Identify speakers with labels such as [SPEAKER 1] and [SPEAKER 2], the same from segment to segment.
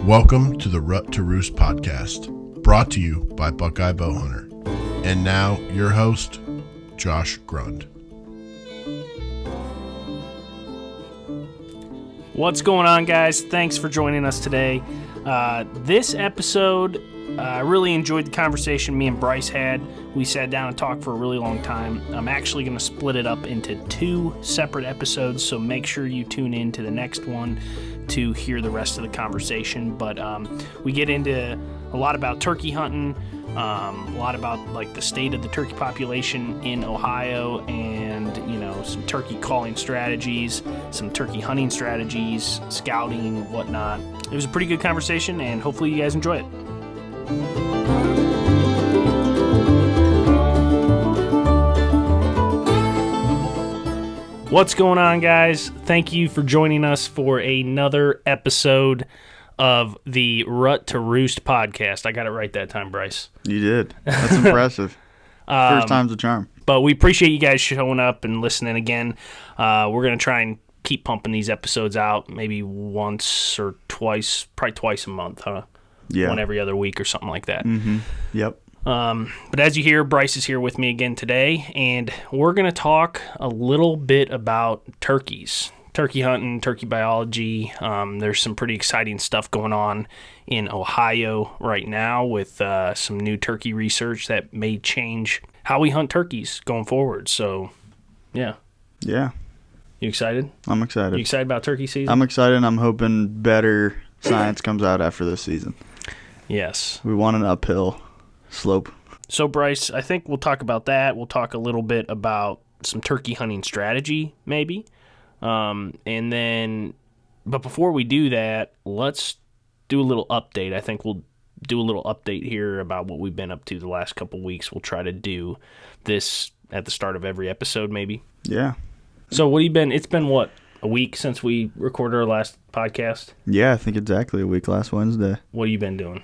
[SPEAKER 1] Welcome to the Roost Podcast, brought to you by Buckeye Bowhunter. And now, your host, Josh Grund.
[SPEAKER 2] What's going on, guys? Thanks for joining us today. This episode, I really enjoyed the conversation me and Bryce had. We sat down and talked for a really long time. I'm actually going to split it up into 2 separate episodes, so make sure you tune in to the next one to hear the rest of the conversation. But we get into a lot about turkey hunting, a lot about like the state of the turkey population in Ohio, and some turkey calling strategies, some turkey hunting strategies, scouting, whatnot. It was a pretty good conversation, and hopefully you guys enjoy it. What's going on, guys? Thank you for joining us for another episode of the Rut to Roost podcast. I got it right that time, Bryce.
[SPEAKER 3] You did. That's impressive. First time's a charm.
[SPEAKER 2] But we appreciate you guys showing up and listening again. We're going to try and keep pumping these episodes out maybe once or twice, probably twice a month, huh?
[SPEAKER 3] Yeah.
[SPEAKER 2] One every other week or something like that.
[SPEAKER 3] Mm-hmm. Yep.
[SPEAKER 2] But as you hear, Bryce is here with me again today, and we're going to talk a little bit about turkeys, turkey hunting, turkey biology. There's some pretty exciting stuff going on in Ohio right now with some new turkey research that may change how we hunt turkeys going forward. So, yeah.
[SPEAKER 3] Yeah.
[SPEAKER 2] You excited?
[SPEAKER 3] I'm excited.
[SPEAKER 2] You excited about turkey season?
[SPEAKER 3] I'm excited, and I'm hoping better science comes out after this season.
[SPEAKER 2] Yes.
[SPEAKER 3] We want an uphill slope.
[SPEAKER 2] So, Bryce, I think we'll talk about that. We'll talk a little bit about some turkey hunting strategy, maybe. But before we do that, let's do a little update. I think we'll do a little update here about what we've been up to the last couple weeks. We'll try to do this at the start of every episode, maybe.
[SPEAKER 3] Yeah.
[SPEAKER 2] So what have you been? It's been, what, a week since we recorded our last podcast?
[SPEAKER 3] Yeah, I think exactly a week, last Wednesday.
[SPEAKER 2] What have you been doing?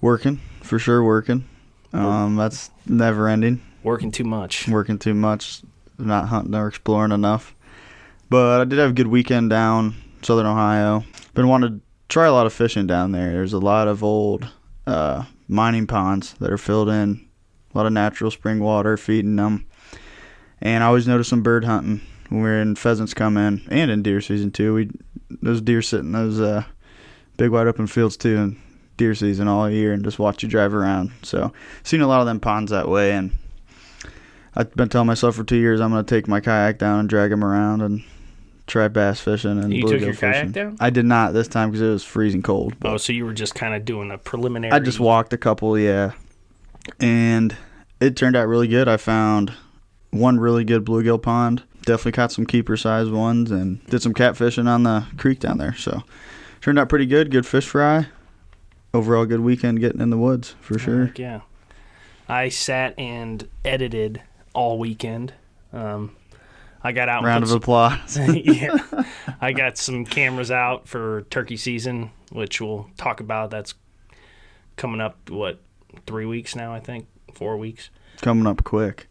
[SPEAKER 3] Working, for sure working. That's never ending.
[SPEAKER 2] Working too much.
[SPEAKER 3] Working too much, not hunting or exploring enough. But I did have a good weekend down southern Ohio. Been wanting to try a lot of fishing down there. There's a lot of old mining ponds that are filled in, a lot of natural spring water feeding them. And I always notice some bird hunting when pheasants come in, and in deer season too. Those deer sit in those big wide open fields too in deer season all year, and just watch you drive around. So seen a lot of them ponds that way, and I've been telling myself for 2 years I'm going to take my kayak down and drag them around and try bass fishing and
[SPEAKER 2] you
[SPEAKER 3] bluegill
[SPEAKER 2] took your
[SPEAKER 3] fishing.
[SPEAKER 2] Kayak down?
[SPEAKER 3] I did not this time because it was freezing cold.
[SPEAKER 2] Oh, so you were just kind of doing a preliminary...
[SPEAKER 3] I just walked a couple, yeah. And it turned out really good. I found one really good bluegill pond. Definitely caught some keeper-sized ones and did some catfishing on the creek down there. So turned out pretty good. Good fish fry. Overall good weekend getting in the woods, for sure.
[SPEAKER 2] Heck yeah. I sat and edited all weekend. I got out.
[SPEAKER 3] Round of applause.
[SPEAKER 2] Yeah. I got some cameras out for turkey season, which we'll talk about. That's coming up, 3 weeks now, I think? 4 weeks?
[SPEAKER 3] Coming up quick.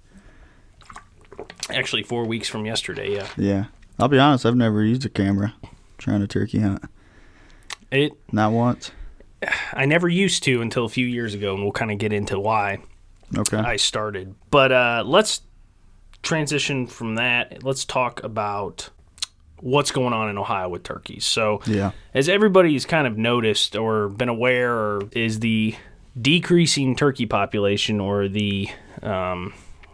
[SPEAKER 2] Actually, 4 weeks from yesterday, yeah.
[SPEAKER 3] Yeah. I'll be honest, I've never used a camera trying to turkey hunt. Not once.
[SPEAKER 2] I never used to until a few years ago, and we'll kind of get into why I started. But let's transition from that. Let's talk about what's going on in Ohio with turkeys. So as everybody's kind of noticed or been aware, or is the decreasing turkey population, or the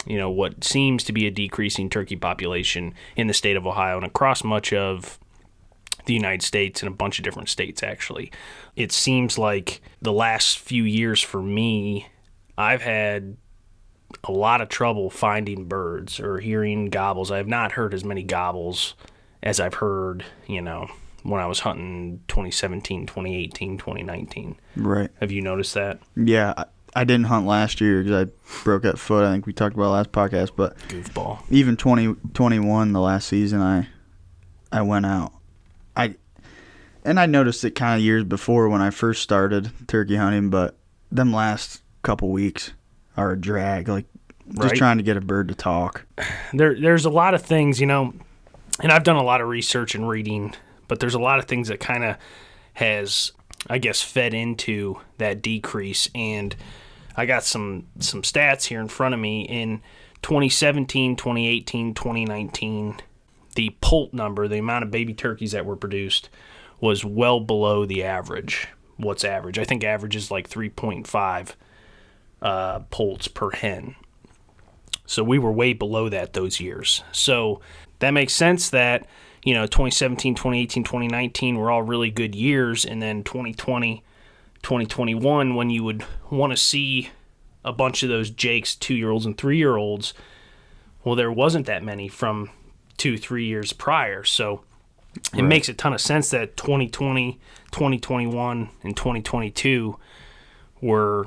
[SPEAKER 2] what seems to be a decreasing turkey population in the state of Ohio and across much of the United States and a bunch of different states, actually. It seems like the last few years for me, I've had a lot of trouble finding birds or hearing gobbles. I have not heard as many gobbles as I've heard, when I was hunting 2017, 2018, 2019. Right. Have you noticed that?
[SPEAKER 3] Yeah, I didn't hunt last year because I broke that foot. I think we talked about last podcast, but
[SPEAKER 2] goofball.
[SPEAKER 3] Even 2021, the last season, I went out. I noticed it kind of years before when I first started turkey hunting, but them last couple weeks are a drag. Like just trying to get a bird to talk.
[SPEAKER 2] There's a lot of things, and I've done a lot of research and reading, but there's a lot of things that kind of has, I guess, fed into that decrease. And I got some stats here in front of me. In 2017, 2018, 2019, the poult number, the amount of baby turkeys that were produced, was well below the average. What's average? I think average is like 3.5 poults per hen. So we were way below that those years. So that makes sense that, 2017, 2018, 2019 were all really good years, and then 2020, 2021, when you would want to see a bunch of those Jakes, 2-year-olds and 3-year-olds, well, there wasn't that many from 2-3 years prior. So it makes a ton of sense that 2020, 2021, and 2022 were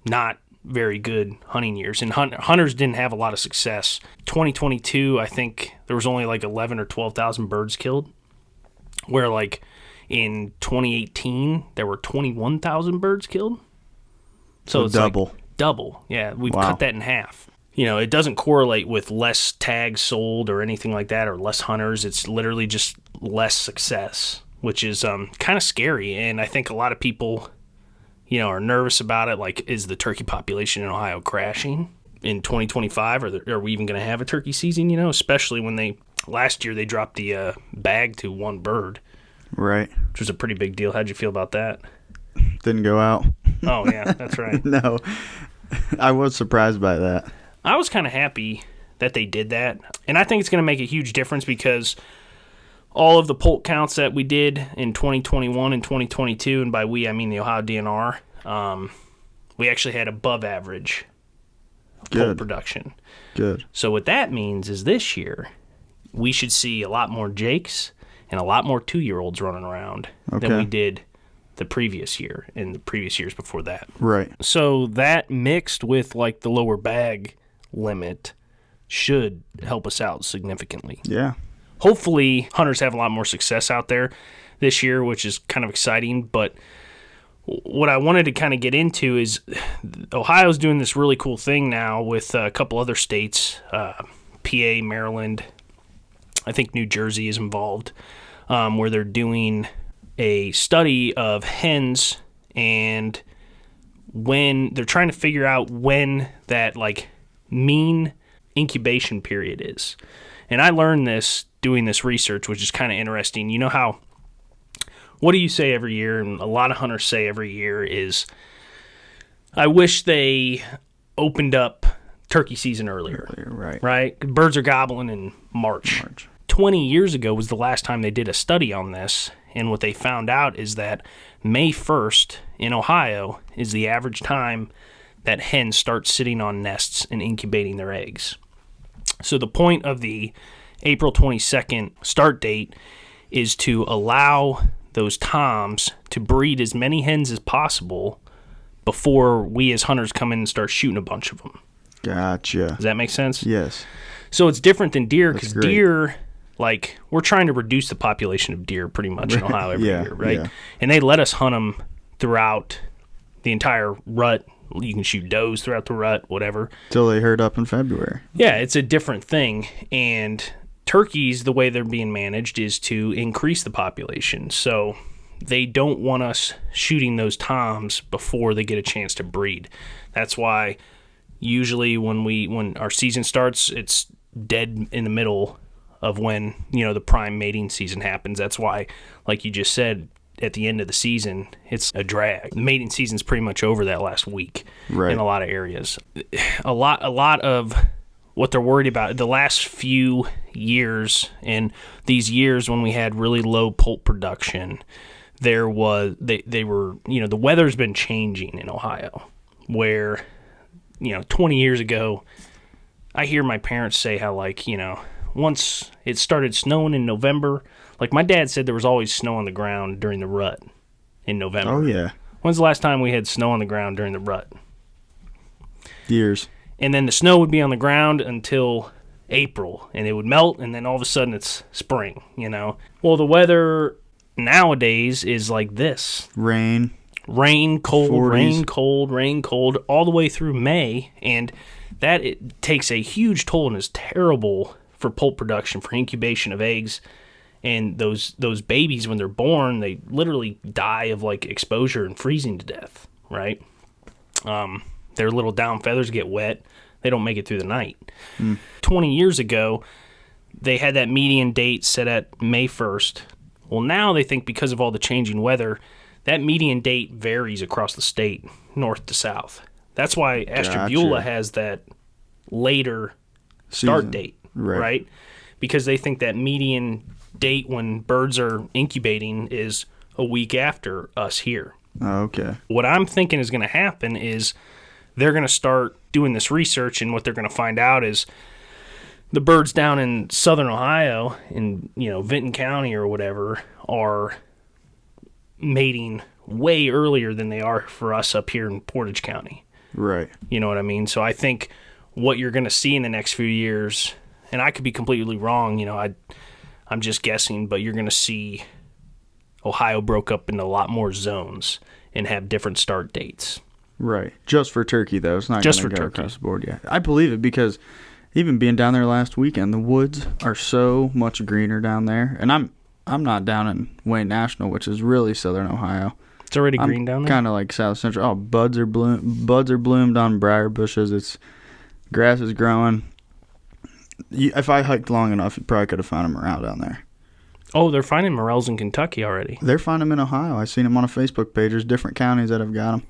[SPEAKER 2] not very good hunting years, and hunters didn't have a lot of success. 2022, I think there was only like 11 or 12,000 birds killed, where like in 2018 there were 21,000 birds killed. So it's
[SPEAKER 3] double.
[SPEAKER 2] Like double. Yeah, we've cut that in half. It doesn't correlate with less tags sold or anything like that, or less hunters. It's literally just less success, which is kind of scary. And I think a lot of people are nervous about it. Like, is the turkey population in Ohio crashing in 2025? Are we even going to have a turkey season, especially when last year they dropped the bag to one bird.
[SPEAKER 3] Right.
[SPEAKER 2] Which was a pretty big deal. How'd you feel about that?
[SPEAKER 3] Didn't go out.
[SPEAKER 2] Oh, yeah, that's right.
[SPEAKER 3] No, I was surprised by that.
[SPEAKER 2] I was kind of happy that they did that. And I think it's going to make a huge difference because all of the poult counts that we did in 2021 and 2022, and by we I mean the Ohio DNR, we actually had above average poult production.
[SPEAKER 3] Good.
[SPEAKER 2] So what that means is this year we should see a lot more Jakes and a lot more 2-year-olds running around than we did the previous year and the previous years before that.
[SPEAKER 3] Right.
[SPEAKER 2] So that mixed with like the lower bag limit should help us out significantly.
[SPEAKER 3] Yeah.
[SPEAKER 2] Hopefully, hunters have a lot more success out there this year, which is kind of exciting. But what I wanted to kind of get into is Ohio's doing this really cool thing now with a couple other states, PA, Maryland, I think New Jersey is involved, where they're doing a study of hens, and when they're trying to figure out when that like mean incubation period is. And I learned this doing this research, which is kind of interesting. You know how, what do you say every year, and a lot of hunters say every year, is I wish they opened up turkey season earlier. Right? Birds are gobbling in March. 20 years ago was the last time they did a study on this, and what they found out is that May 1st in Ohio is the average time that hens start sitting on nests and incubating their eggs. So the point of the April 22nd start date is to allow those toms to breed as many hens as possible before we as hunters come in and start shooting a bunch of them.
[SPEAKER 3] Gotcha.
[SPEAKER 2] Does that make sense?
[SPEAKER 3] Yes.
[SPEAKER 2] So it's different than deer, because deer, like, we're trying to reduce the population of deer pretty much in Ohio every year, right? Yeah. And they let us hunt them throughout the entire rut. You can shoot does throughout the rut, whatever.
[SPEAKER 3] Till they herd up in February.
[SPEAKER 2] Yeah, it's a different thing. And turkeys, the way they're being managed is to increase the population. So they don't want us shooting those toms before they get a chance to breed. That's why usually when our season starts, it's dead in the middle of when, the prime mating season happens. That's why, like you just said, at the end of the season, it's a drag. The mating season's pretty much over that last week in a lot of areas. A lot of what they're worried about the last few years, and these years when we had really low poult production, they were the weather's been changing in Ohio, where 20 years ago, I hear my parents say how, like, once it started snowing in November, like my dad said there was always snow on the ground during the rut in November.
[SPEAKER 3] Oh, yeah.
[SPEAKER 2] When's the last time we had snow on the ground during the rut?
[SPEAKER 3] Years.
[SPEAKER 2] And then the snow would be on the ground until April, and it would melt, and then all of a sudden it's spring, Well, the weather nowadays is like this.
[SPEAKER 3] Rain,
[SPEAKER 2] cold,
[SPEAKER 3] 40s.
[SPEAKER 2] rain, cold, all the way through May, and that it takes a huge toll and is terrible for poult production, for incubation of eggs. And those babies, when they're born, they literally die of like exposure and freezing to death, right? Their little down feathers get wet. They don't make it through the night. 20 years ago, they had that median date set at May 1st. Well, now they think because of all the changing weather, that median date varies across the state, north to south. That's why Ashtabula has that later start date, right? Because they think that median date when birds are incubating is a week after us here.
[SPEAKER 3] Oh, okay.
[SPEAKER 2] What I'm thinking is going to happen is they're going to start doing this research, and what they're going to find out is the birds down in southern Ohio, in Vinton County or whatever, are mating way earlier than they are for us up here in Portage County.
[SPEAKER 3] Right.
[SPEAKER 2] You know what I mean? So I think what you're going to see in the next few years, and I could be completely wrong, I'm just guessing, but you're going to see Ohio broke up into a lot more zones and have different start dates.
[SPEAKER 3] Right. Just for turkey, though. It's not going to go across the board yet. I believe it because even being down there last weekend, the woods are so much greener down there. And I'm not down in Wayne National, which is really southern Ohio.
[SPEAKER 2] It's already green down there?
[SPEAKER 3] Kind of like south central. Oh, buds are bloomed on briar bushes. Grass is growing. If I hiked long enough, you probably could have found a morel down there.
[SPEAKER 2] Oh, they're finding morels in Kentucky already.
[SPEAKER 3] They're finding them in Ohio. I've seen them on a Facebook page. There's different counties that have got them.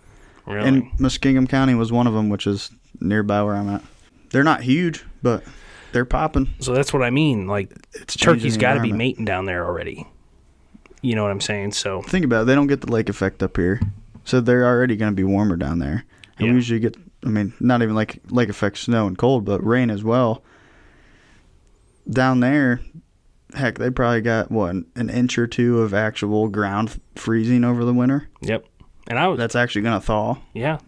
[SPEAKER 2] Really?
[SPEAKER 3] And Muskingum County was one of them, which is nearby where I'm at. They're not huge, but they're popping.
[SPEAKER 2] So that's what I mean. Like, turkey's got to be mating down there already. You know what I'm saying? So
[SPEAKER 3] think about it. They don't get the lake effect up here. So they're already going to be warmer down there. And we usually get, not even like lake effect snow and cold, but rain as well. Down there, heck, they probably got, an inch or two of actual ground freezing over the winter.
[SPEAKER 2] Yep. And
[SPEAKER 3] that's actually going to thaw.
[SPEAKER 2] Yeah.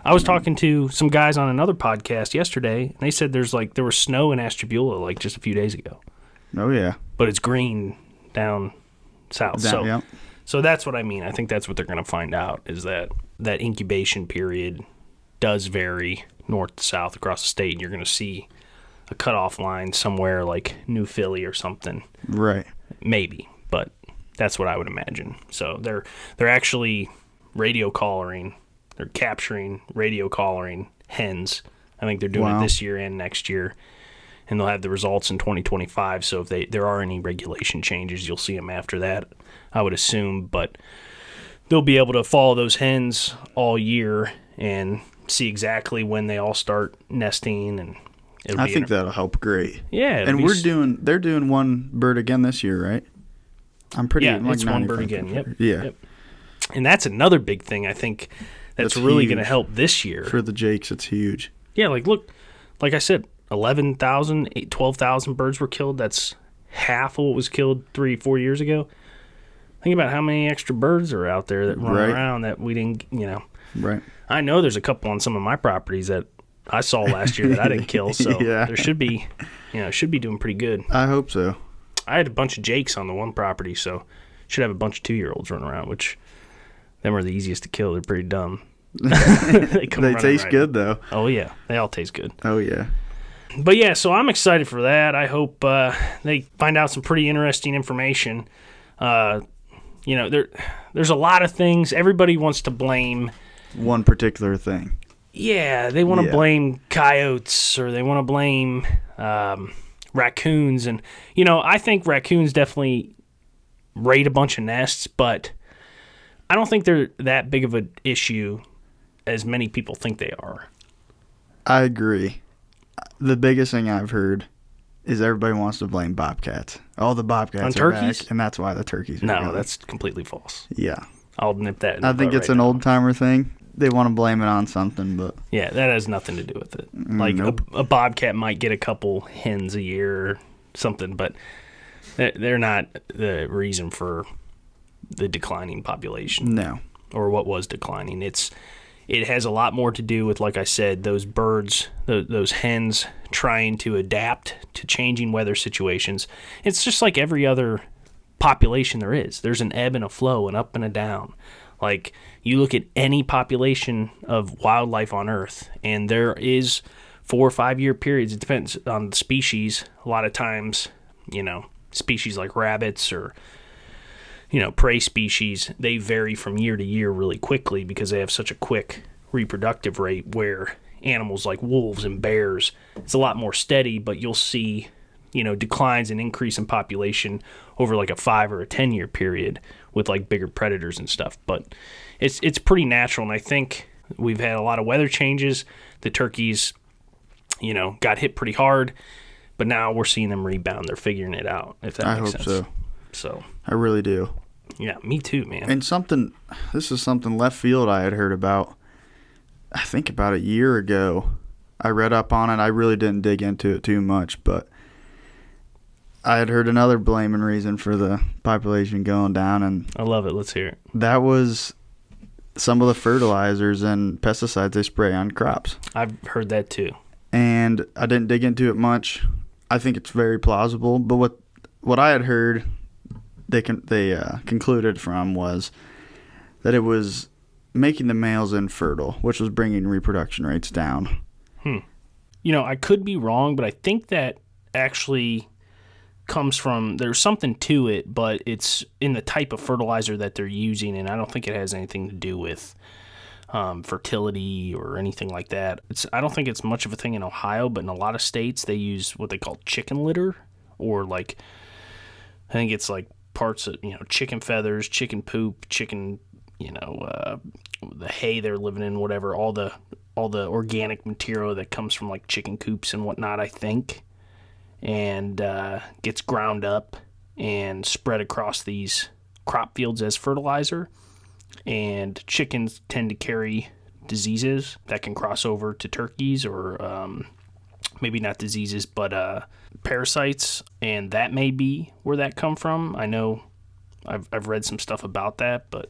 [SPEAKER 2] I was talking to some guys on another podcast yesterday, and they said there was snow in Ashtabula like just a few days ago.
[SPEAKER 3] Oh, yeah.
[SPEAKER 2] But it's green down south. So that's what I mean. I think that's what they're going to find out is that incubation period does vary north to south across the state, and you're going to see a cutoff line somewhere like New Philly or something.
[SPEAKER 3] Right.
[SPEAKER 2] Maybe, but that's what I would imagine. So they're actually radio collaring. They're capturing radio collaring hens. I think they're doing it this year and next year, and they'll have the results in 2025. So if there are any regulation changes, you'll see them after that, I would assume. But they'll be able to follow those hens all year and see exactly when they all start nesting, and
[SPEAKER 3] I think that'll help great.
[SPEAKER 2] Yeah,
[SPEAKER 3] and they're doing one bird again this year, right? I'm pretty
[SPEAKER 2] it's one bird again. Yep.
[SPEAKER 3] Yeah.
[SPEAKER 2] Yep. And that's another big thing I think that's really going to help this year.
[SPEAKER 3] For the jakes, it's huge.
[SPEAKER 2] Yeah, look, like I said, 11,000, 12,000 birds were killed. That's half of what was killed 3-4 years ago. Think about how many extra birds are out there that run around that we didn't,
[SPEAKER 3] Right.
[SPEAKER 2] I know there's a couple on some of my properties that I saw last year that I didn't kill, so there should be, should be doing pretty good.
[SPEAKER 3] I hope so.
[SPEAKER 2] I had a bunch of jakes on the one property, so should have a bunch of 2-year-olds running around, which them are the easiest to kill. They're pretty dumb.
[SPEAKER 3] They taste good, though.
[SPEAKER 2] Oh, yeah. They all taste good.
[SPEAKER 3] Oh, yeah.
[SPEAKER 2] But, yeah, so I'm excited for that. I hope they find out some pretty interesting information. There's a lot of things. Everybody wants to blame
[SPEAKER 3] one particular thing.
[SPEAKER 2] Yeah, they want to blame coyotes or they want to blame raccoons. And, I think raccoons definitely raid a bunch of nests, but I don't think they're that big of an issue as many people think they are.
[SPEAKER 3] I agree. The biggest thing I've heard is everybody wants to blame bobcats. All the bobcats are back, and that's why the turkeys are
[SPEAKER 2] No, that's completely false.
[SPEAKER 3] Yeah.
[SPEAKER 2] I'll nip that in the
[SPEAKER 3] I think it's an old-timer thing. They want to blame it on something, but...
[SPEAKER 2] Yeah, that has nothing to do with it. A bobcat might get a couple hens a year or something, but they're not the reason for the declining population.
[SPEAKER 3] No.
[SPEAKER 2] Or what was declining. It has a lot more to do with, like I said, those birds, those hens trying to adapt to changing weather situations. It's just like every other population there is. There's an ebb and a flow, an up and a down. Like, you look at any population of wildlife on Earth, and there is 4 or 5 year periods. It depends on the species. A lot of times, species like rabbits or, prey species, they vary from year to year really quickly because they have such a quick reproductive rate, where animals like wolves and bears, it's a lot more steady, but you'll see, declines and increase in population over like a 5 or a 10 year period with like bigger predators and stuff. But it's pretty natural, and I think we've had a lot of weather changes. The turkeys, got hit pretty hard, but now we're seeing them rebound. They're figuring it out, if that makes sense. I hope so.
[SPEAKER 3] I really do.
[SPEAKER 2] Yeah, me too, man.
[SPEAKER 3] And this is something left field I had heard about, I think about a year ago. I read up on it. I really didn't dig into it too much, but I had heard another blaming reason for the population going down. And
[SPEAKER 2] I love it. Let's hear it.
[SPEAKER 3] That was some of the fertilizers and pesticides they spray on crops.
[SPEAKER 2] I've heard that too.
[SPEAKER 3] And I didn't dig into it much. I think it's very plausible. But what I had heard they concluded from was that it was making the males infertile, which was bringing reproduction rates down.
[SPEAKER 2] I could be wrong, but I think that actually comes from, there's something to it, but it's in the type of fertilizer that they're using, and I don't think it has anything to do with fertility or anything like that. I don't think it's much of a thing in Ohio, but in a lot of states they use what they call chicken litter, or like, I think it's like parts of, chicken feathers, chicken poop, chicken, the hay they're living in, whatever, all the organic material that comes from like chicken coops and whatnot, I think, and gets ground up and spread across these crop fields as fertilizer. And chickens tend to carry diseases that can cross over to turkeys, or maybe not diseases, but parasites, and that may be where that come from. I know I've read some stuff about that, but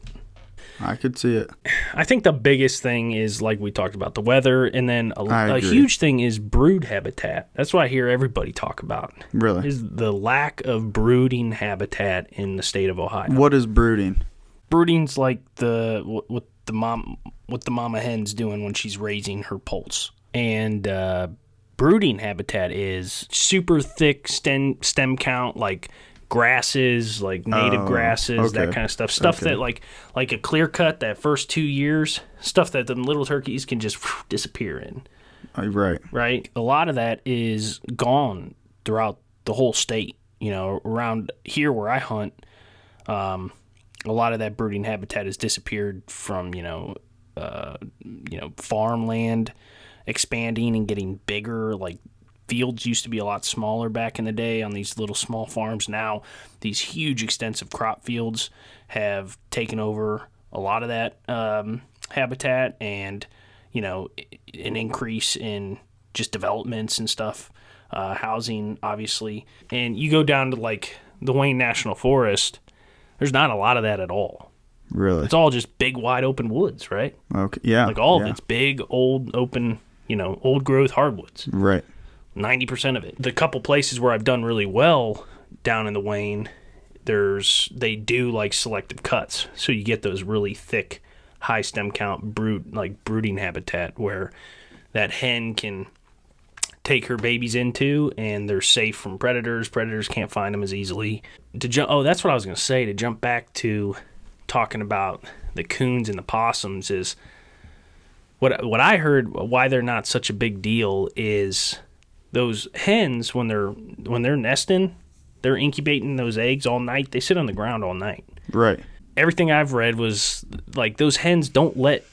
[SPEAKER 3] I could see it.
[SPEAKER 2] I think the biggest thing is, like we talked about, the weather, and then a huge thing is brood habitat. That's what I hear everybody talk about.
[SPEAKER 3] Really?
[SPEAKER 2] Is the lack of brooding habitat in the state of Ohio.
[SPEAKER 3] What is brooding?
[SPEAKER 2] Brooding's like what the mama hen's doing when she's raising her poults. And brooding habitat is super thick stem count, like grasses, like native grasses, that kind of stuff. Stuff that like a clear cut that first 2 years, stuff that the little turkeys can just disappear in. Right. A lot of that is gone throughout the whole state. Around here where I hunt, a lot of that brooding habitat has disappeared from farmland expanding and getting bigger. Like, fields used to be a lot smaller back in the day on these little small farms. Now these huge extensive crop fields have taken over a lot of that habitat, and an increase in just developments and stuff, housing obviously. And you go down to like the Wayne National Forest, there's not a lot of that at all.
[SPEAKER 3] Really?
[SPEAKER 2] It's all just big wide open woods, right?
[SPEAKER 3] Okay. Yeah.
[SPEAKER 2] Like all of it's big old open, old growth hardwoods.
[SPEAKER 3] Right.
[SPEAKER 2] 90% of it. The couple places where I've done really well down in the Wayne, they do like selective cuts. So you get those really thick, high stem count brooding habitat where that hen can take her babies into, and they're safe from predators. Predators can't find them as easily. That's what I was going to say. To jump back to talking about the coons and the possums, is what I heard why they're not such a big deal is those hens, when they're nesting, they're incubating those eggs all night. They sit on the ground all night.
[SPEAKER 3] Right.
[SPEAKER 2] Everything I've read was like those hens don't let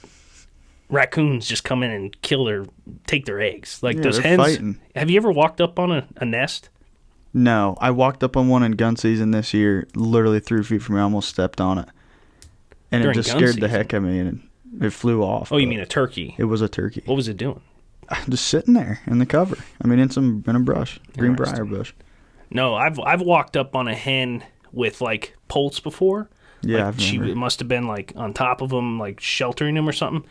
[SPEAKER 2] raccoons just come in and take their eggs. Like those hens. Fighting. Have you ever walked up on a nest?
[SPEAKER 3] No, I walked up on one in gun season this year, literally 3 feet from me. I almost stepped on it, and
[SPEAKER 2] During
[SPEAKER 3] it just scared the heck out of me, and it flew off.
[SPEAKER 2] Oh, you mean a turkey?
[SPEAKER 3] It was a turkey.
[SPEAKER 2] What was it doing?
[SPEAKER 3] Just sitting there in the cover. I mean, in a brush, green briar bush.
[SPEAKER 2] No, I've walked up on a hen with like poults before.
[SPEAKER 3] Yeah,
[SPEAKER 2] like she must have been like on top of them, like sheltering them or something.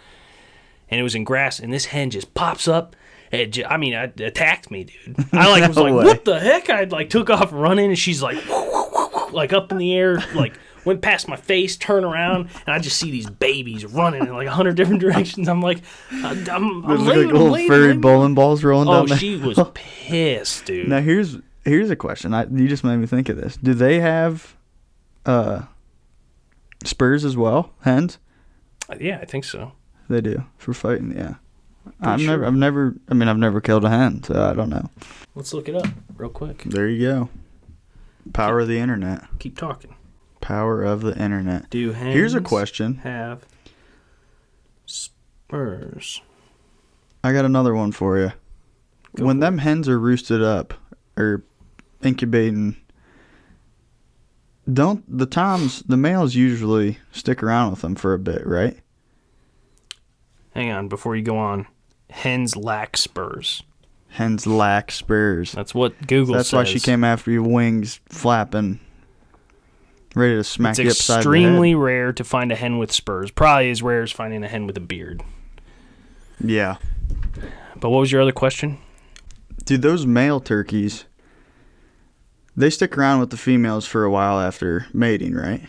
[SPEAKER 2] And it was in grass, and this hen just pops up. It attacked me, dude. I was like, what the heck? I took off running, and she's like up in the air, like went past my face, turn around, and I just see these babies running in like 100 different directions. I'm like, I'm
[SPEAKER 3] There's
[SPEAKER 2] leaving,
[SPEAKER 3] like little furry bowling balls rolling down there.
[SPEAKER 2] Oh, she was pissed, dude.
[SPEAKER 3] Now here's a question. You just made me think of this. Do they have spurs as well? Hens?
[SPEAKER 2] Yeah, I think so.
[SPEAKER 3] They do for fighting. Yeah. I've
[SPEAKER 2] sure.
[SPEAKER 3] never killed a hen, so I don't know.
[SPEAKER 2] Let's look it up real quick.
[SPEAKER 3] There you go. Power of the internet.
[SPEAKER 2] Keep talking.
[SPEAKER 3] Power of the internet.
[SPEAKER 2] Do hens
[SPEAKER 3] Here's a question.
[SPEAKER 2] have spurs?
[SPEAKER 3] I got another one for you. When them hens are roosted up or incubating, don't the males usually stick around with them for a bit, right?
[SPEAKER 2] Hang on, before you go on. Hens lack spurs.
[SPEAKER 3] Hens lack spurs.
[SPEAKER 2] That's what Google says.
[SPEAKER 3] That's why she came after your wings flapping, ready to smack you upside the head.
[SPEAKER 2] It's extremely rare to find a hen with spurs. Probably as rare as finding a hen with a beard.
[SPEAKER 3] Yeah.
[SPEAKER 2] But what was your other question?
[SPEAKER 3] Dude, those male turkeys, they stick around with the females for a while after mating, right?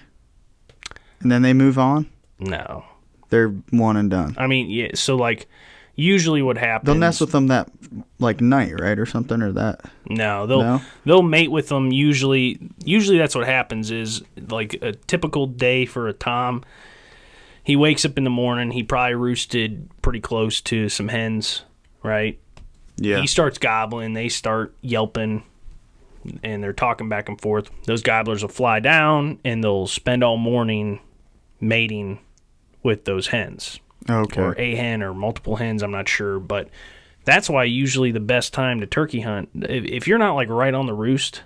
[SPEAKER 3] And then they move on?
[SPEAKER 2] No.
[SPEAKER 3] They're one and done.
[SPEAKER 2] I mean, yeah, so like usually what happens,
[SPEAKER 3] they'll nest with them that like night, right, or something, or that.
[SPEAKER 2] No, they'll mate with them usually that's what happens is like a typical day for a tom. He wakes up in the morning, he probably roosted pretty close to some hens, right?
[SPEAKER 3] Yeah.
[SPEAKER 2] He starts gobbling, they start yelping, and they're talking back and forth. Those gobblers will fly down and they'll spend all morning mating with those hens.
[SPEAKER 3] Okay.
[SPEAKER 2] Or a hen or multiple hens, I'm not sure. But that's why usually the best time to turkey hunt, if you're not like right on the roost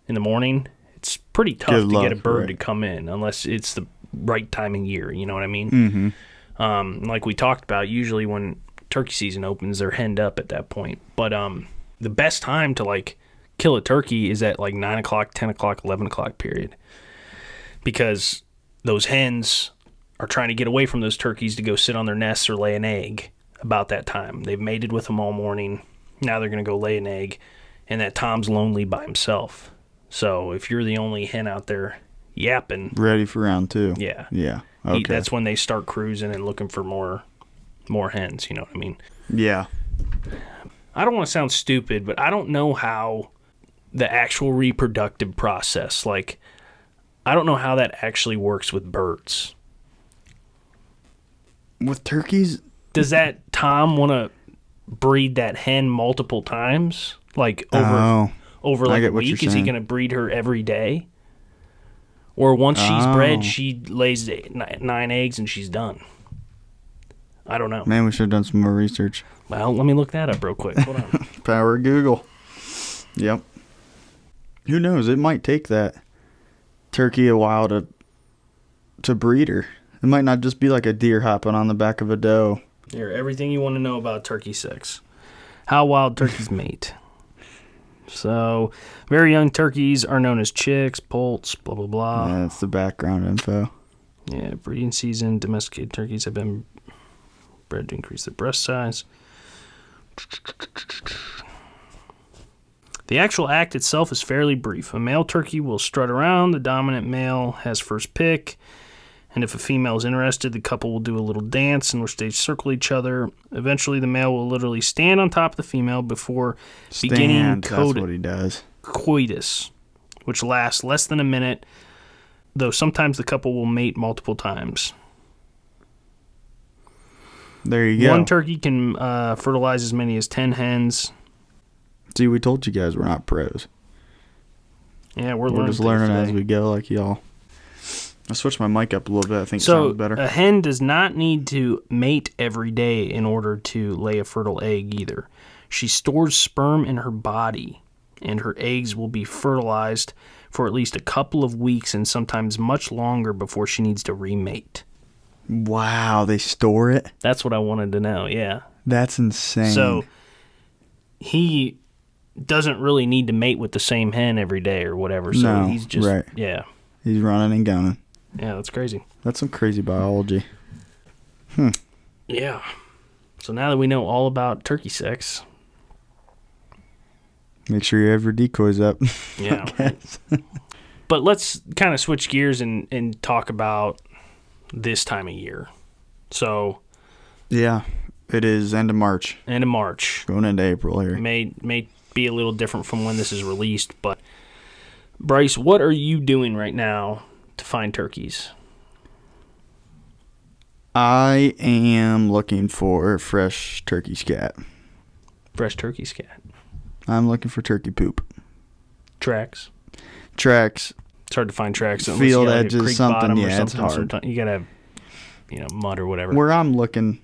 [SPEAKER 2] in the morning, it's pretty tough to get a bird to come in unless it's the right time of year. You know what I mean?
[SPEAKER 3] Mm-hmm.
[SPEAKER 2] Like we talked about, usually when turkey season opens, they're henned up at that point. But the best time to like kill a turkey is at like 9 o'clock, 10 o'clock, 11 o'clock period. Because those hens are trying to get away from those turkeys to go sit on their nests or lay an egg about that time. They've mated with them all morning. Now they're going to go lay an egg, and that tom's lonely by himself. So if you're the only hen out there yapping,
[SPEAKER 3] ready for round two.
[SPEAKER 2] Yeah.
[SPEAKER 3] Yeah. Okay.
[SPEAKER 2] That's when they start cruising and looking for more hens, you know what I mean?
[SPEAKER 3] Yeah.
[SPEAKER 2] I don't want to sound stupid, but I don't know how the actual reproductive process, like, I don't know how that actually works with birds.
[SPEAKER 3] With turkeys,
[SPEAKER 2] does that tom want to breed that hen multiple times? Like over like a week? Is he going to breed her every day? Or once she's bred, she lays 9 eggs and she's done? I don't know.
[SPEAKER 3] Man, we should have done some more research.
[SPEAKER 2] Well, let me look that up real quick. Hold on.
[SPEAKER 3] Power of Google. Yep. Who knows? It might take that turkey a while to breed her. It might not just be like a deer hopping on the back of a doe.
[SPEAKER 2] Here, everything you want to know about turkey sex. How wild turkeys mate. So, very young turkeys are known as chicks, poults, blah, blah, blah.
[SPEAKER 3] Yeah, that's the background info.
[SPEAKER 2] Yeah, breeding season, domesticated turkeys have been bred to increase their breast size. The actual act itself is fairly brief. A male turkey will strut around, the dominant male has first pick, and if a female is interested, the couple will do a little dance in which they circle each other. Eventually, the male will literally stand on top of the female before beginning
[SPEAKER 3] that's what he does.
[SPEAKER 2] Coitus, which lasts less than a minute, though sometimes the couple will mate multiple times.
[SPEAKER 3] There you go.
[SPEAKER 2] One turkey can fertilize as many as 10 hens.
[SPEAKER 3] See, we told you guys we're not pros.
[SPEAKER 2] Yeah, we're
[SPEAKER 3] just learning as we go, like y'all. I switched my mic up a little bit. I think it sounds better.
[SPEAKER 2] A hen does not need to mate every day in order to lay a fertile egg either. She stores sperm in her body, and her eggs will be fertilized for at least a couple of weeks and sometimes much longer before she needs to remate.
[SPEAKER 3] Wow, they store it?
[SPEAKER 2] That's what I wanted to know, yeah.
[SPEAKER 3] That's insane.
[SPEAKER 2] So he doesn't really need to mate with the same hen every day or whatever. So he's just,
[SPEAKER 3] right.
[SPEAKER 2] Yeah.
[SPEAKER 3] He's running and gunning.
[SPEAKER 2] Yeah, that's crazy.
[SPEAKER 3] That's some crazy biology.
[SPEAKER 2] Yeah. So now that we know all about turkey sex,
[SPEAKER 3] make sure you have your decoys up.
[SPEAKER 2] Yeah. But let's kind of switch gears and talk about this time of year. So,
[SPEAKER 3] yeah, it is end of March.
[SPEAKER 2] End of March.
[SPEAKER 3] Going into April here.
[SPEAKER 2] May be a little different from when this is released, but Bryce, what are you doing right now to find turkeys?
[SPEAKER 3] I am looking for fresh turkey scat.
[SPEAKER 2] Fresh turkey scat.
[SPEAKER 3] I'm looking for turkey poop.
[SPEAKER 2] Tracks.
[SPEAKER 3] It's
[SPEAKER 2] hard to find tracks.
[SPEAKER 3] Field edges, something. Yeah, it's hard.
[SPEAKER 2] You gotta have, mud or whatever.
[SPEAKER 3] Where I'm looking,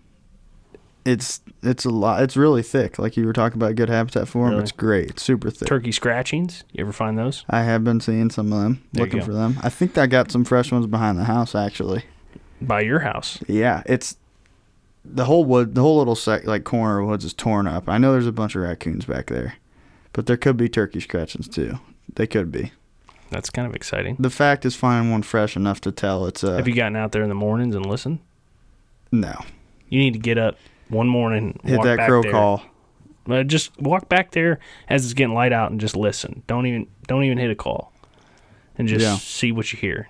[SPEAKER 3] it's a lot. It's really thick. Like you were talking about, good habitat for them. Really? It's great. It's super thick.
[SPEAKER 2] Turkey scratchings. You ever find those?
[SPEAKER 3] I have been seeing some of them. Looking for them. I think I got some fresh ones behind the house actually.
[SPEAKER 2] By your house?
[SPEAKER 3] Yeah, it's the whole little corner of woods is torn up. I know there's a bunch of raccoons back there, but there could be turkey scratchings too. They could be.
[SPEAKER 2] That's kind of exciting.
[SPEAKER 3] The fact is finding one fresh enough to tell it's a...
[SPEAKER 2] Have you gotten out there in the mornings and listened?
[SPEAKER 3] No.
[SPEAKER 2] You need to get up one morning,
[SPEAKER 3] hit that crow call.
[SPEAKER 2] Just walk back there as it's getting light out and just listen. Don't even hit a call, and just see what you hear.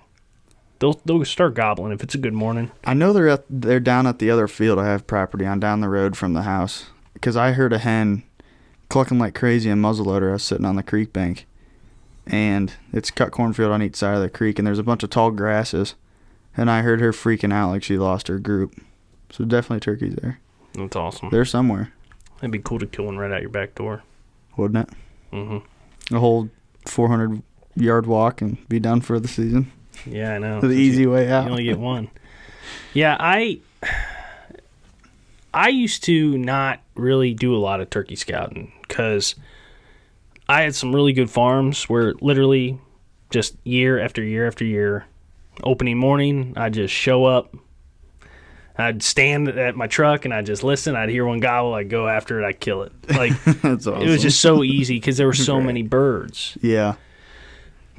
[SPEAKER 2] They'll start gobbling if it's a good morning.
[SPEAKER 3] I know they're down at the other field I have property on down the road from the house, because I heard a hen clucking like crazy in muzzleloader. I was sitting on the creek bank, and it's cut cornfield on each side of the creek, and there's a bunch of tall grasses, and I heard her freaking out like she lost her group. So definitely turkeys there.
[SPEAKER 2] That's awesome.
[SPEAKER 3] They're somewhere.
[SPEAKER 2] It'd be cool to kill one right out your back door.
[SPEAKER 3] Wouldn't it?
[SPEAKER 2] Mm-hmm.
[SPEAKER 3] A whole 400-yard walk and be done for the season.
[SPEAKER 2] Yeah, I know.
[SPEAKER 3] The easy way out.
[SPEAKER 2] You only get one. Yeah, I used to not really do a lot of turkey scouting because I had some really good farms where literally just year after year after year, opening morning, I'd just show up. I'd stand at my truck and I'd just listen. I'd hear one gobble. I'd go after it. I'd kill it. Like
[SPEAKER 3] That's awesome.
[SPEAKER 2] It was just so easy because there were so many birds.
[SPEAKER 3] Yeah.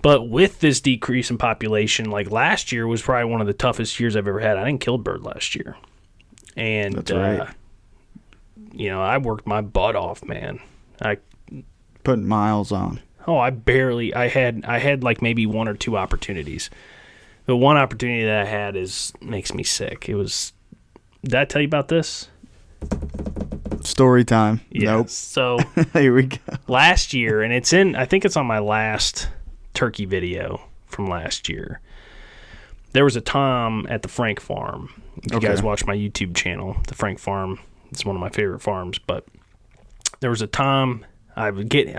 [SPEAKER 2] But with this decrease in population, like last year was probably one of the toughest years I've ever had. I didn't kill a bird last year. And,
[SPEAKER 3] that's right.
[SPEAKER 2] I worked my butt off, man. I
[SPEAKER 3] put miles on.
[SPEAKER 2] Oh, I had like maybe one or two opportunities. The one opportunity that I had makes me sick. It was, did I tell you about this?
[SPEAKER 3] Story time.
[SPEAKER 2] Yeah.
[SPEAKER 3] Nope.
[SPEAKER 2] So
[SPEAKER 3] here we go.
[SPEAKER 2] Last year, and I think it's on my last turkey video from last year. There was a Tom at the Frank farm. If you guys watch my YouTube channel, the Frank farm, it's one of my favorite farms, but there was a Tom. I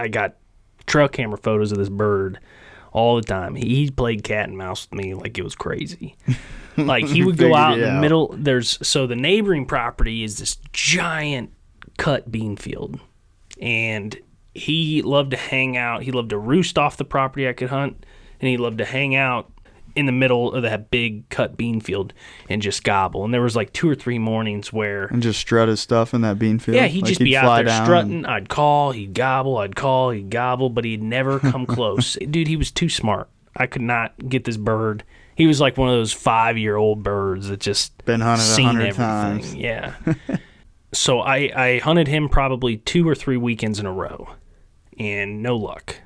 [SPEAKER 2] got trail camera photos of this bird all the time. He played cat and mouse with me like it was crazy. Like he would go out in the middle. So the neighboring property is this giant cut bean field, and he loved to hang out. He loved to roost off the property I could hunt, and he loved to hang out in the middle of that big cut bean field and just gobble. And there was like 2 or 3 mornings where...
[SPEAKER 3] And just strut his stuff in that bean field?
[SPEAKER 2] Yeah, he'd just be out there strutting. I'd call, he'd gobble, I'd call, he'd gobble, but he'd never come close. Dude, he was too smart. I could not get this bird. He was like one of those 5-year-old birds that just
[SPEAKER 3] been hunted 100 times.
[SPEAKER 2] Yeah. So I hunted him probably 2 or 3 weekends in a row, and no luck.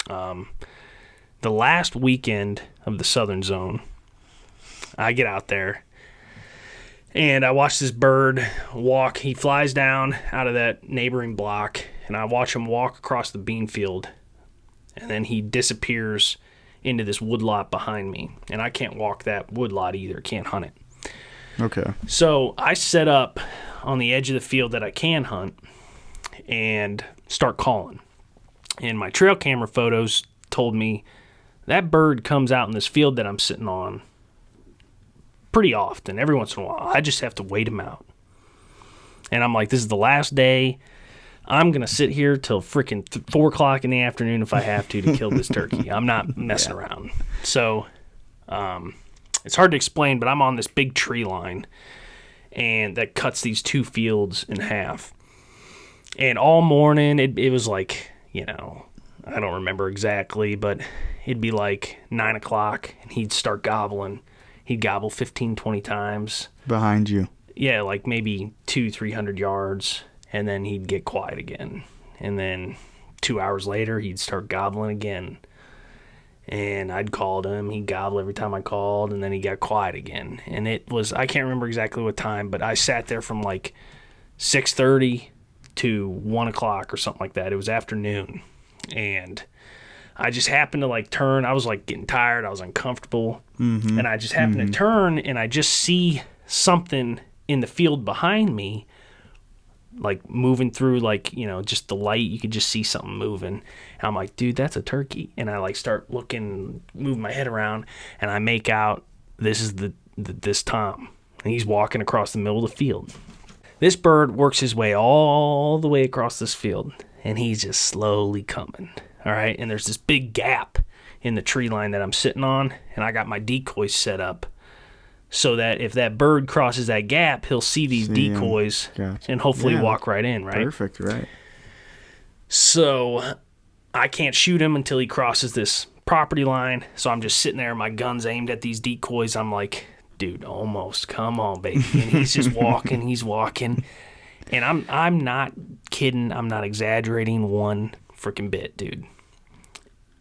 [SPEAKER 2] The last weekend of the southern zone, I get out there, and I watch this bird walk. He flies down out of that neighboring block, and I watch him walk across the bean field, and then he disappears into this woodlot behind me, and I can't walk that woodlot either. Can't hunt it.
[SPEAKER 3] Okay.
[SPEAKER 2] So I set up on the edge of the field that I can hunt and start calling. And my trail camera photos told me that bird comes out in this field that I'm sitting on pretty often, every once in a while. I just have to wait him out. And I'm like, this is the last day. I'm going to sit here till freaking 4 o'clock in the afternoon if I have to kill this turkey. I'm not messing around. So it's hard to explain, but I'm on this big tree line, and that cuts these 2 fields in half. And all morning, it was like, I don't remember exactly, but it'd be like 9 o'clock, and he'd start gobbling. He'd gobble 15, 20 times.
[SPEAKER 3] Behind you.
[SPEAKER 2] Yeah, like maybe 200-300 yards, and then he'd get quiet again. And then 2 hours later, he'd start gobbling again. And I'd called him. He'd gobble every time I called, and then he got quiet again. And it was, I can't remember exactly what time, but I sat there from like 6:30 to 1 o'clock or something like that. It was afternoon. And I just happened to like turn. I was like getting tired. I was uncomfortable. Mm-hmm. And I just happened to turn, and I just see something in the field behind me, like moving through, like, you know, just the light. You could just see something moving. And I'm like, dude, that's a turkey. And I like start looking, move my head around, and I make out this is this Tom. And he's walking across the middle of the field. This bird works his way all the way across this field, and he's just slowly coming. All right, and there's this big gap in the tree line that I'm sitting on, and I got my decoys set up so that if that bird crosses that gap, he'll see these decoys and hopefully walk right in, right?
[SPEAKER 3] Perfect, right.
[SPEAKER 2] So I can't shoot him until he crosses this property line, so I'm just sitting there, my gun's aimed at these decoys. I'm like, dude, almost, come on, baby. And he's just walking, and I'm not kidding, I'm not exaggerating one freaking bit, dude.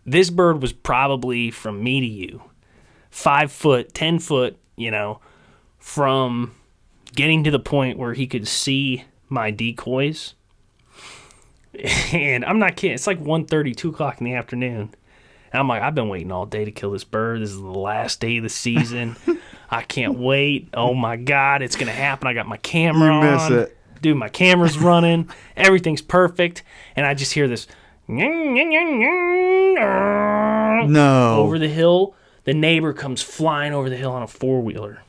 [SPEAKER 2] This bird was probably from me to you, 5 foot, 10 foot, you know, from getting to the point where he could see my decoys. And I'm not kidding. It's like 1:30, 2 o'clock in the afternoon. And I'm like, I've been waiting all day to kill this bird. This is the last day of the season. I can't wait. Oh, my God, it's going to happen. I got my camera on. You miss it. Dude, my camera's running. Everything's perfect. And I just hear this.
[SPEAKER 3] No.
[SPEAKER 2] Over the hill. The neighbor comes flying over the hill on a 4-wheeler.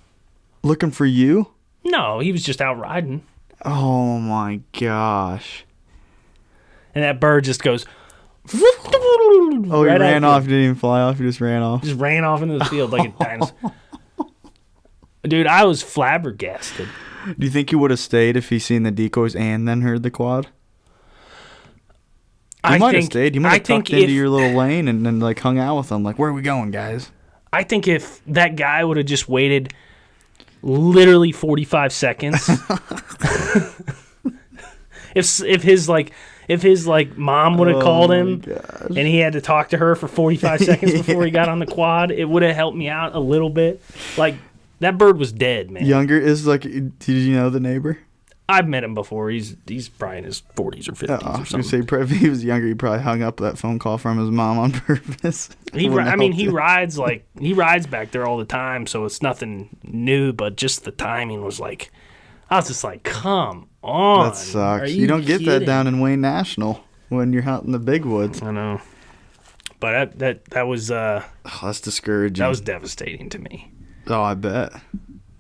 [SPEAKER 3] Looking for you?
[SPEAKER 2] No, he was just out riding.
[SPEAKER 3] Oh, my gosh.
[SPEAKER 2] And that bird just goes...
[SPEAKER 3] Oh, he ran off. He didn't even fly off. He just ran off.
[SPEAKER 2] Just ran off into the field like a dinosaur. Dude, I was flabbergasted.
[SPEAKER 3] Do you think he would have stayed if he seen the decoys and then heard the quad? He might have stayed. You might have tucked into your little lane and then like hung out with them. Like, where are we going, guys?
[SPEAKER 2] I think if that guy would have just waited literally 45 seconds, if his mom would have called him and he had to talk to her for 45 seconds before he got on the quad, it would have helped me out a little bit. Like, that bird was dead, man.
[SPEAKER 3] Younger is like, did you know the neighbor?
[SPEAKER 2] I've met him before. He's probably in his 40s or 50s or something.
[SPEAKER 3] Say, if he was younger, he probably hung up that phone call from his mom on purpose.
[SPEAKER 2] He rides back there all the time, so it's nothing new. But just the timing was like, I was just like, come on.
[SPEAKER 3] That sucks. You don't get that down in Wayne National when you're out in the big woods.
[SPEAKER 2] I know, but that was
[SPEAKER 3] that's discouraging.
[SPEAKER 2] That was devastating to me.
[SPEAKER 3] Oh, I bet.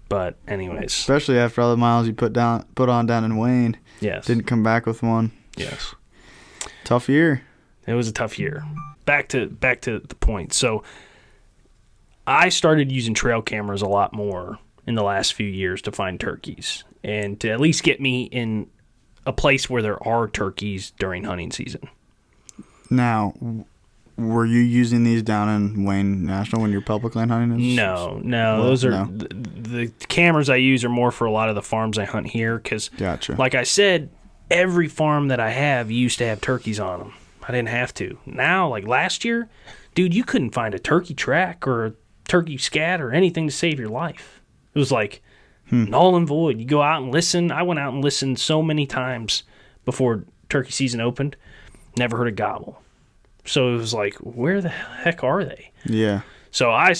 [SPEAKER 2] But anyways,
[SPEAKER 3] especially after all the miles you put on down in Wayne.
[SPEAKER 2] Yes.
[SPEAKER 3] Didn't come back with one.
[SPEAKER 2] Yes.
[SPEAKER 3] Tough year.
[SPEAKER 2] It was a tough year. Back to the point. So I started using trail cameras a lot more in the last few years to find turkeys and to at least get me in a place where there are turkeys during hunting season.
[SPEAKER 3] Now, were you using these down in Wayne National when you're public land hunting?
[SPEAKER 2] No. Those are the cameras I use are more for a lot of the farms I hunt here because, like I said, every farm that I have used to have turkeys on them. I didn't have to. Now, like last year, dude, you couldn't find a turkey track or a turkey scat or anything to save your life. It was like null and void. You go out and listen. I went out and listened so many times before turkey season opened. Never heard a gobble. So it was like, where the heck are they? Yeah. So a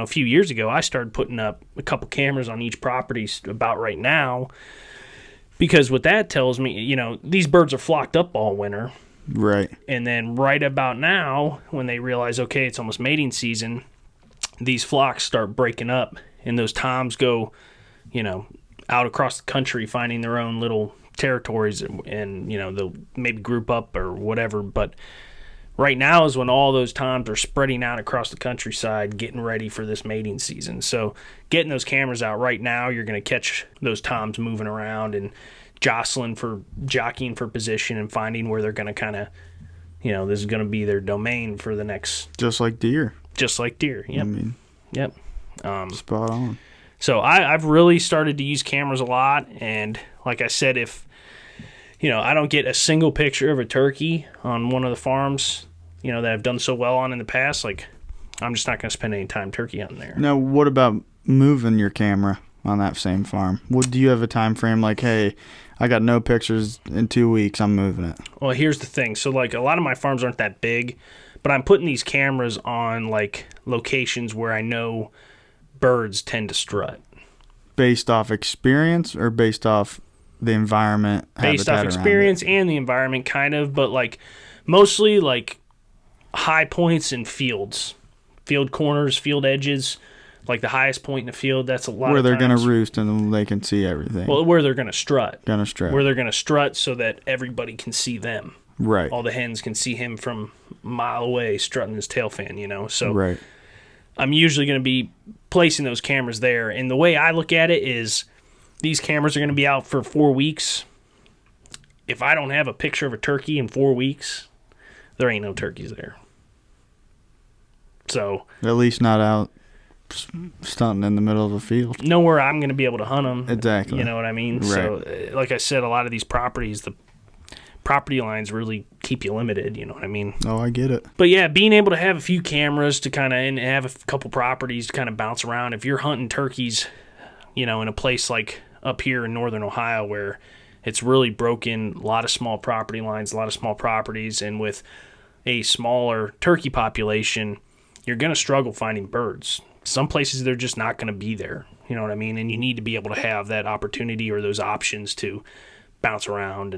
[SPEAKER 2] few years ago, I started putting up a couple cameras on each property about right now because what that tells me, these birds are flocked up all winter.
[SPEAKER 3] Right.
[SPEAKER 2] And then right about now, when they realize, okay, it's almost mating season, these flocks start breaking up and those toms go, out across the country finding their own little territories and they'll maybe group up or whatever, but right now is when all those toms are spreading out across the countryside, getting ready for this mating season. So getting those cameras out right now, you're going to catch those toms moving around and jockeying for position and finding where they're going to kind of, this is going to be their domain for the next.
[SPEAKER 3] Just like deer.
[SPEAKER 2] Yep. Yep.
[SPEAKER 3] Spot on.
[SPEAKER 2] So I've really started to use cameras a lot, and like I said, if I don't get a single picture of a turkey on one of the farms, that I've done so well on in the past, like I'm just not going to spend any time turkey hunting there.
[SPEAKER 3] Now, what about moving your camera on that same farm? Do you have a time frame like, hey, I got no pictures in 2 weeks, I'm moving it?
[SPEAKER 2] Well, here's the thing. So, like, a lot of my farms aren't that big, but I'm putting these cameras on, like, locations where I know birds tend to strut.
[SPEAKER 3] Based off experience or based off the environment?
[SPEAKER 2] Based off experience and the environment, kind of, but, like, mostly, like, high points in fields. Field corners, field edges. Like the highest point in the field, that's a lot
[SPEAKER 3] where
[SPEAKER 2] of
[SPEAKER 3] they're
[SPEAKER 2] times.
[SPEAKER 3] going to roost and they can see everything.
[SPEAKER 2] Well, where they're going to strut.
[SPEAKER 3] Where
[SPEAKER 2] they're going to strut so that everybody can see them.
[SPEAKER 3] Right.
[SPEAKER 2] All the hens can see him from a mile away strutting his tail fan, you know. So
[SPEAKER 3] right.
[SPEAKER 2] I'm usually going to be placing those cameras there. And the way I look at it is these cameras are going to be out for 4 weeks. If I don't have a picture of a turkey in 4 weeks, there ain't no turkeys there. So
[SPEAKER 3] at least not out stunting in the middle of a field.
[SPEAKER 2] Nowhere I'm going to be able to hunt them.
[SPEAKER 3] Exactly.
[SPEAKER 2] You know what I mean?
[SPEAKER 3] Right.
[SPEAKER 2] So, like I said, a lot of these properties, the property lines really keep you limited. You know what I mean?
[SPEAKER 3] Oh, I get it.
[SPEAKER 2] But yeah, being able to have a few cameras to kind of and have a couple properties to kind of bounce around. If you're hunting turkeys, you know, in a place like up here in northern Ohio where it's really broken, a lot of small property lines, a lot of small properties, and with a smaller turkey population, you're going to struggle finding birds. Some places they're just not going to be there. You know what I mean? And you need to be able to have that opportunity or those options to bounce around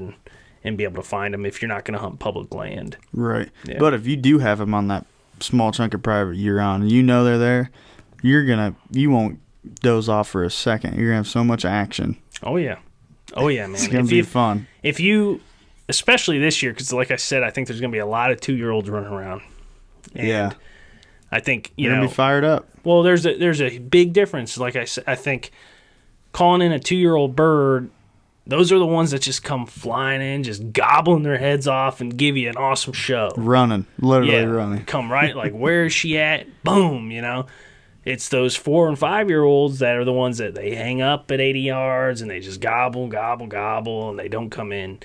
[SPEAKER 2] and be able to find them if you're not going to hunt public land.
[SPEAKER 3] Right.
[SPEAKER 2] Yeah.
[SPEAKER 3] But if you do have them on that small chunk of private you're on, and you know they're there, you won't doze off for a second. You're going to have so much action.
[SPEAKER 2] Oh, yeah. Oh, yeah, man.
[SPEAKER 3] It's going to be fun.
[SPEAKER 2] If you, especially this year, because like I said, I think there's going to be a lot of 2-year-olds running around. And
[SPEAKER 3] yeah.
[SPEAKER 2] I think,
[SPEAKER 3] you're going to be fired up.
[SPEAKER 2] Well, there's a big difference. Like I said, I think calling in a 2-year-old bird, those are the ones that just come flying in, just gobbling their heads off and give you an awesome show.
[SPEAKER 3] Literally running.
[SPEAKER 2] Come right, like, where is she at? Boom, you know. It's those 4 and 5-year-olds that are the ones that they hang up at 80 yards and they just gobble, gobble, gobble, and they don't come in.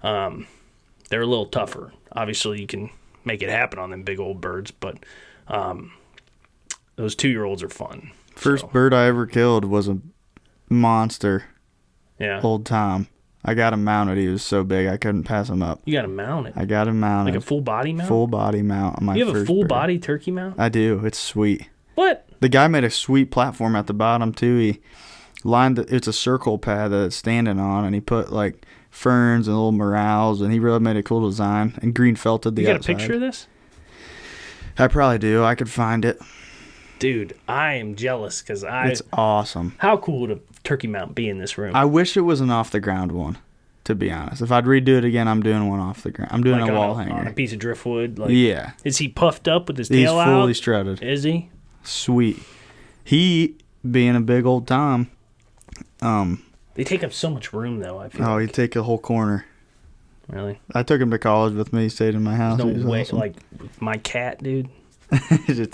[SPEAKER 2] They're a little tougher. Obviously, you can make it happen on them big old birds, but those 2-year-olds are fun.
[SPEAKER 3] First bird I ever killed was a monster.
[SPEAKER 2] Yeah.
[SPEAKER 3] Old Tom. I got him mounted. He was so big I couldn't pass him up.
[SPEAKER 2] You got him mounted?
[SPEAKER 3] I got him mounted.
[SPEAKER 2] Like a full body mount?
[SPEAKER 3] Full body mount on my first bird.
[SPEAKER 2] You have a full body turkey mount?
[SPEAKER 3] I do. It's sweet.
[SPEAKER 2] What?
[SPEAKER 3] The guy made a sweet platform at the bottom too. He lined it's a circle pad that it's standing on, and he put like ferns and little morels, and he really made a cool design and green felted the outside.
[SPEAKER 2] You got a picture of this?
[SPEAKER 3] I probably do. I could find it.
[SPEAKER 2] Dude, I am jealous because
[SPEAKER 3] It's awesome.
[SPEAKER 2] How cool would a turkey mount be in this room?
[SPEAKER 3] I wish it was an off the ground one. To be honest, if I'd redo it again, I'm doing one off the ground. I'm doing
[SPEAKER 2] like
[SPEAKER 3] a wall
[SPEAKER 2] on
[SPEAKER 3] hanger.
[SPEAKER 2] On a piece of driftwood. Like,
[SPEAKER 3] yeah.
[SPEAKER 2] Is he puffed up with his tail out?
[SPEAKER 3] He's fully strutted.
[SPEAKER 2] Is he?
[SPEAKER 3] Sweet. He, being a big old Tom,
[SPEAKER 2] they take up so much room though. I feel.
[SPEAKER 3] Oh, he'd take a whole corner.
[SPEAKER 2] Really?
[SPEAKER 3] I took him to college with me. He stayed in my house.
[SPEAKER 2] There's no way,
[SPEAKER 3] awesome.
[SPEAKER 2] like my cat, dude. Dude,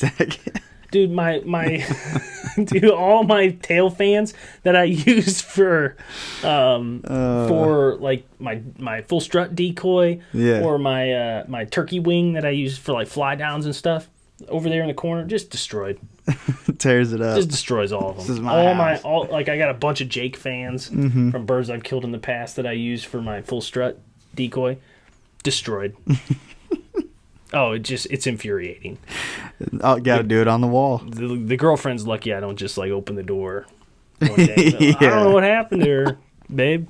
[SPEAKER 2] dude, all my tail fans that I use for like my full strut decoy, or my turkey wing that I use for like fly downs and stuff, over there in the corner, just destroyed.
[SPEAKER 3] Tears it up.
[SPEAKER 2] Just destroys all of them.
[SPEAKER 3] This is my house.
[SPEAKER 2] Like I got a bunch of Jake fans from birds I've killed in the past that I use for my full strut decoy, destroyed. Oh, it's infuriating.
[SPEAKER 3] I got to do it on the wall.
[SPEAKER 2] The girlfriend's lucky I don't just like open the door one day. Yeah. I don't know what happened to her, babe.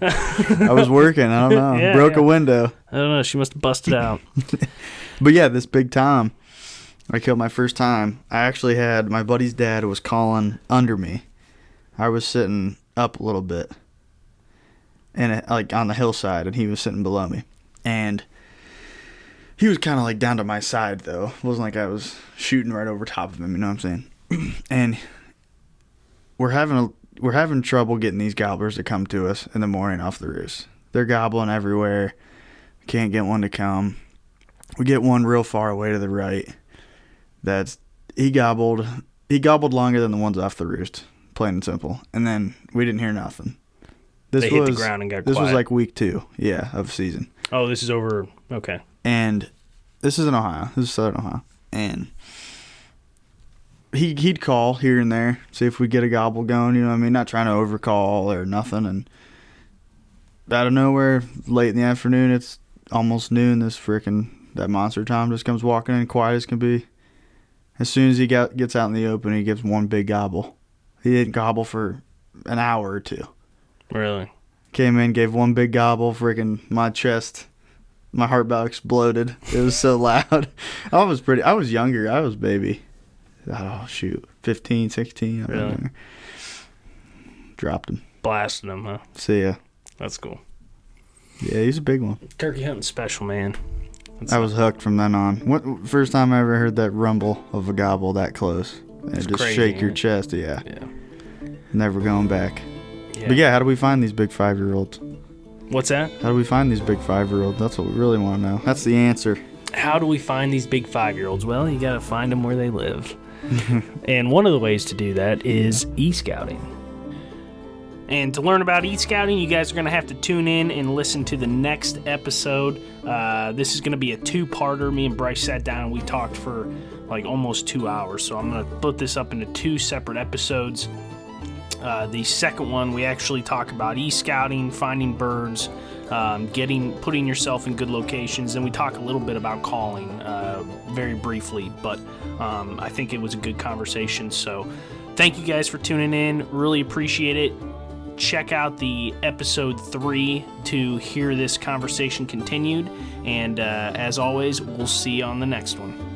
[SPEAKER 3] I was working. I don't know.
[SPEAKER 2] Yeah,
[SPEAKER 3] Broke a window.
[SPEAKER 2] I don't know. She must have busted out.
[SPEAKER 3] But yeah, this big Tom, I killed my first time. I actually had my buddy's dad was calling under me. I was sitting up a little bit, and like on the hillside, and he was sitting below me, and he was kind of like down to my side though. It wasn't like I was shooting right over top of him. You know what I'm saying? And we're having trouble getting these gobblers to come to us in the morning off the roost. They're gobbling everywhere. Can't get one to come. We get one real far away to the right. He gobbled longer than the ones off the roost, plain and simple. And then we didn't hear nothing.
[SPEAKER 2] They hit the ground and got quiet.
[SPEAKER 3] This was like week 2, of season.
[SPEAKER 2] Oh, this is over. Okay.
[SPEAKER 3] And this is in Ohio. This is Southern Ohio. And he'd call here and there, see if we get a gobble going, you know what I mean? Not trying to overcall or nothing. And out of nowhere, late in the afternoon, it's almost noon, that monster Tom just comes walking in quiet as can be. As soon as he gets out in the open, he gives one big gobble. He didn't gobble for an hour or two.
[SPEAKER 2] Really?
[SPEAKER 3] Came in, gave one big gobble, my chest, my heart about exploded. It was so loud. I was younger. I was baby. Oh, shoot. 15, 16.
[SPEAKER 2] Really?
[SPEAKER 3] Dropped him.
[SPEAKER 2] Blasted him, huh?
[SPEAKER 3] See ya.
[SPEAKER 2] That's cool.
[SPEAKER 3] Yeah, he's a big one.
[SPEAKER 2] Turkey hunting special, man.
[SPEAKER 3] I was hooked from then on. First time I ever heard that rumble of a gobble that close. And just
[SPEAKER 2] crazy,
[SPEAKER 3] shake your
[SPEAKER 2] man.
[SPEAKER 3] chest, yeah.
[SPEAKER 2] Yeah.
[SPEAKER 3] Never going back.
[SPEAKER 2] Yeah.
[SPEAKER 3] But yeah, how do we find these big 5-year-olds?
[SPEAKER 2] What's that?
[SPEAKER 3] How do we find these big 5-year-olds? That's what we really want to know. That's the answer.
[SPEAKER 2] How do we find these big 5-year-olds? Well, you got to find them where they live. And one of the ways to do that is e-scouting. And to learn about e-scouting, you guys are going to have to tune in and listen to the next episode. This is going to be a 2-parter. Me and Bryce sat down and we talked for like almost 2 hours. So I'm going to put this up into 2 separate episodes. The second one, we actually talk about e-scouting, finding birds, putting yourself in good locations. And we talk a little bit about calling very briefly. But I think it was a good conversation. So thank you guys for tuning in. Really appreciate it. Check out the episode 3 to hear this conversation continued. And as always, we'll see you on the next one.